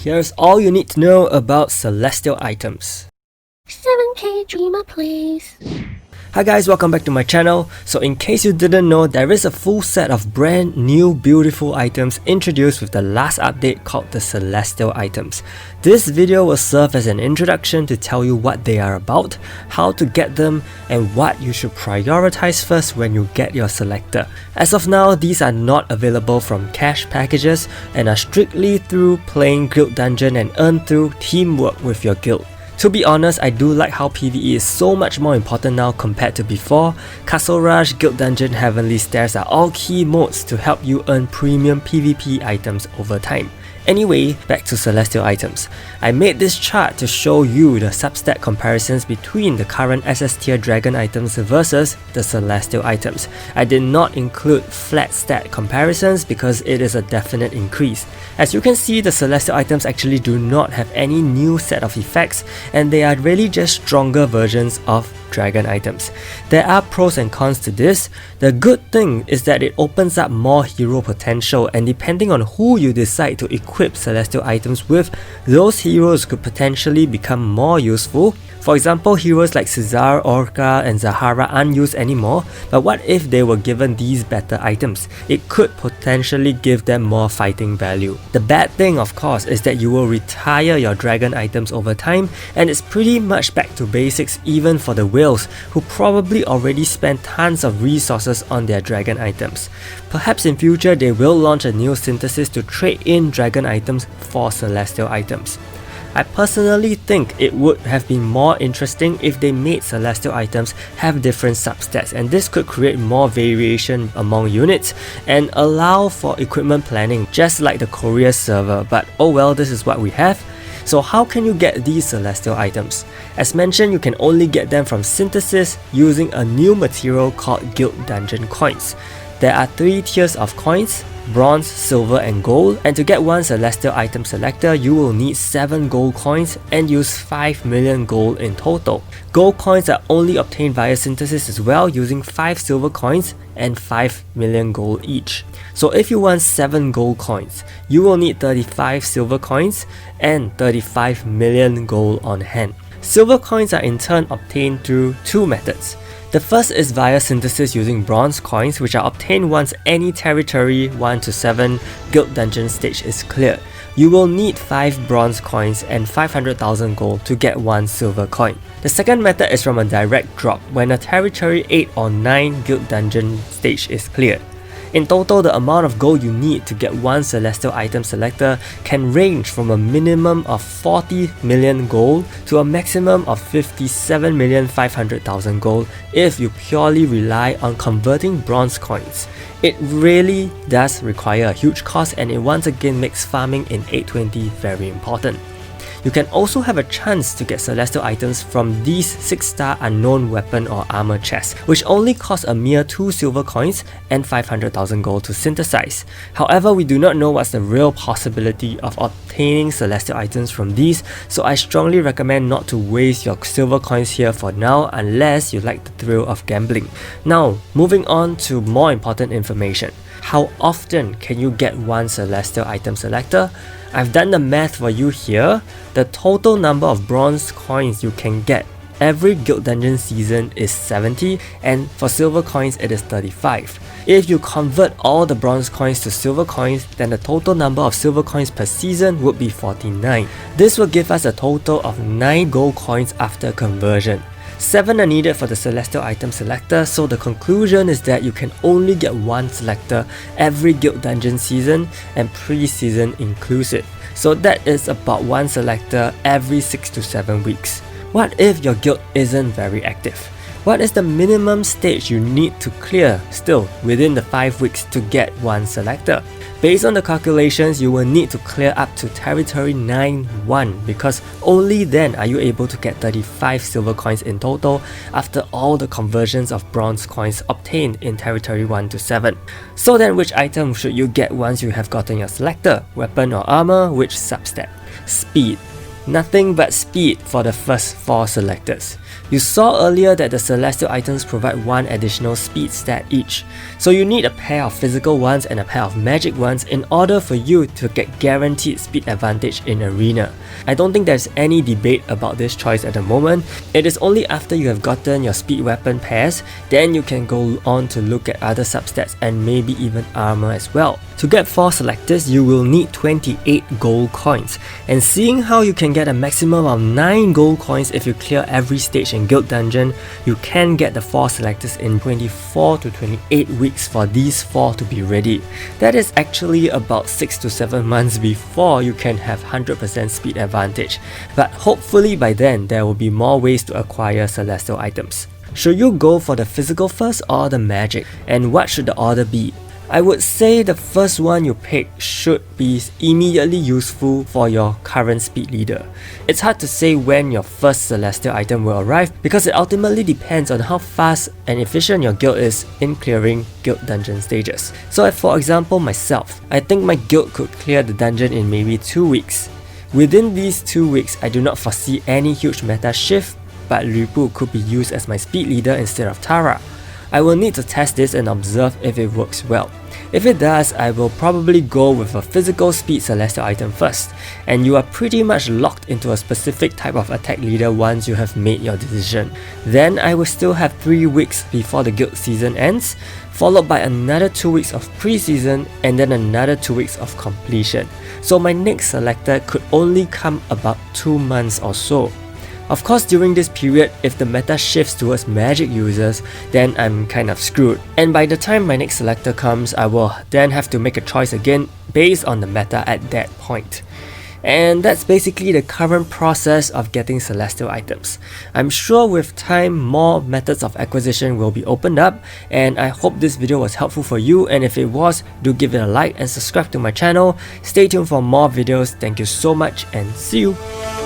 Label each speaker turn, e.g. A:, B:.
A: Here's all you need to know about Celestial items.
B: 7K Dreamer please.
A: Hi guys, welcome back to my channel. So in case you didn't know, there is a full set of brand new beautiful items introduced with the last update called the Celestial items. This video will serve as an introduction to tell you what they are about, how to get them, and what you should prioritize first when you get your Selector. As of now, these are not available from cash packages and are strictly through playing Guild Dungeon and earned through teamwork with your guild. To be honest, I do like how PvE is so much more important now compared to before. Castle Rush, Guild Dungeon, Heavenly Stairs are all key modes to help you earn premium PvP items over time. Anyway, back to Celestial items. I made this chart to show you the substat comparisons between the current SS tier dragon items versus the Celestial items. I did not include flat stat comparisons because it is a definite increase. As you can see, the Celestial items actually do not have any new set of effects, and they are really just stronger versions of dragon items. There are pros and cons to this. The good thing is that it opens up more hero potential, and depending on who you decide to equip Celestial items with, those heroes could potentially become more useful. For example, heroes like Caesar, Orca, and Zahara aren't used anymore, but what if they were given these better items? It could potentially give them more fighting value. The bad thing, of course, is that you will retire your dragon items over time, and it's pretty much back to basics even for the whales, who probably already spent tons of resources on their dragon items. Perhaps in future they will launch a new synthesis to trade in dragon items for Celestial items. I personally think it would have been more interesting if they made Celestial items have different substats, and this could create more variation among units and allow for equipment planning just like the Korea server, but oh well, this is what we have. So how can you get these Celestial items? As mentioned, you can only get them from synthesis using a new material called Guild Dungeon coins. There are 3 tiers of coins: bronze, silver, and gold, and to get one Celestial item selector, you will need 7 gold coins and use 5 million gold in total. Gold coins are only obtained via synthesis as well, using 5 silver coins and 5 million gold each. So if you want 7 gold coins, you will need 35 silver coins and 35 million gold on hand. Silver coins are in turn obtained through 2 methods. The first is via synthesis using bronze coins, which are obtained once any territory 1 to 7 Guild Dungeon stage is cleared. You will need 5 bronze coins and 500,000 gold to get 1 silver coin. The second method is from a direct drop when a territory 8 or 9 Guild Dungeon stage is cleared. In total, the amount of gold you need to get one Celestial item selector can range from a minimum of 40 million gold to a maximum of 57,500,000 gold if you purely rely on converting bronze coins. It really does require a huge cost, and it once again makes farming in 820 very important. You can also have a chance to get Celestial items from these 6-star unknown weapon or armor chests, which only cost a mere 2 silver coins and 500,000 gold to synthesize. However, we do not know what's the real possibility of obtaining Celestial items from these, so I strongly recommend not to waste your silver coins here for now unless you like the thrill of gambling. Now, moving on to more important information. How often can you get one Celestial item selector? I've done the math for you here. The total number of bronze coins you can get every Guild Dungeon season is 70, and for silver coins it is 35. If you convert all the bronze coins to silver coins, then the total number of silver coins per season would be 49. This will give us a total of 9 gold coins after conversion. 7 are needed for the Celestial item selector, so the conclusion is that you can only get one selector every Guild Dungeon season and pre-season inclusive. So that is about one selector every 6 to 7 weeks. What if your guild isn't very active? What is the minimum stage you need to clear still within the 5 weeks to get one selector? Based on the calculations, you will need to clear up to territory 9-1, because only then are you able to get 35 silver coins in total after all the conversions of bronze coins obtained in territory 1 to 7. So then, which item should you get once you have gotten your selector? Weapon or armor? Which substat? Speed. Nothing but speed for the first 4 selectors. You saw earlier that the Celestial items provide 1 additional speed stat each, so you need a pair of physical ones and a pair of magic ones in order for you to get guaranteed speed advantage in Arena. I don't think there's any debate about this choice at the moment. It is only after you have gotten your speed weapon pairs, then you can go on to look at other substats and maybe even armor as well. To get 4 selectors, you will need 28 gold coins, and seeing how you can get a maximum of 9 gold coins if you clear every stage in Guild Dungeon, you can get the 4 selectors in 24 to 28 weeks for these 4 to be ready. That is actually about 6 to 7 months before you can have 100% speed advantage, but hopefully by then there will be more ways to acquire Celestial items. Should you go for the physical first or the magic, and what should the order be? I would say the first one you pick should be immediately useful for your current speed leader. It's hard to say when your first Celestial item will arrive because it ultimately depends on how fast and efficient your guild is in clearing guild dungeon stages. So for example myself, I think my guild could clear the dungeon in maybe 2 weeks. Within these 2 weeks, I do not foresee any huge meta shift, but Lu Bu could be used as my speed leader instead of Tara. I will need to test this and observe if it works well. If it does, I will probably go with a physical speed Celestial item first, and you are pretty much locked into a specific type of attack leader once you have made your decision. Then I will still have 3 weeks before the guild season ends, followed by another 2 weeks of pre-season and then another 2 weeks of completion. So my next selector could only come about 2 months or so. Of course, during this period, if the meta shifts towards magic users, then I'm kind of screwed. And by the time my next selector comes, I will then have to make a choice again based on the meta at that point. And that's basically the current process of getting Celestial items. I'm sure with time, more methods of acquisition will be opened up, and I hope this video was helpful for you, and if it was, do give it a like and subscribe to my channel. Stay tuned for more videos. Thank you so much and see you!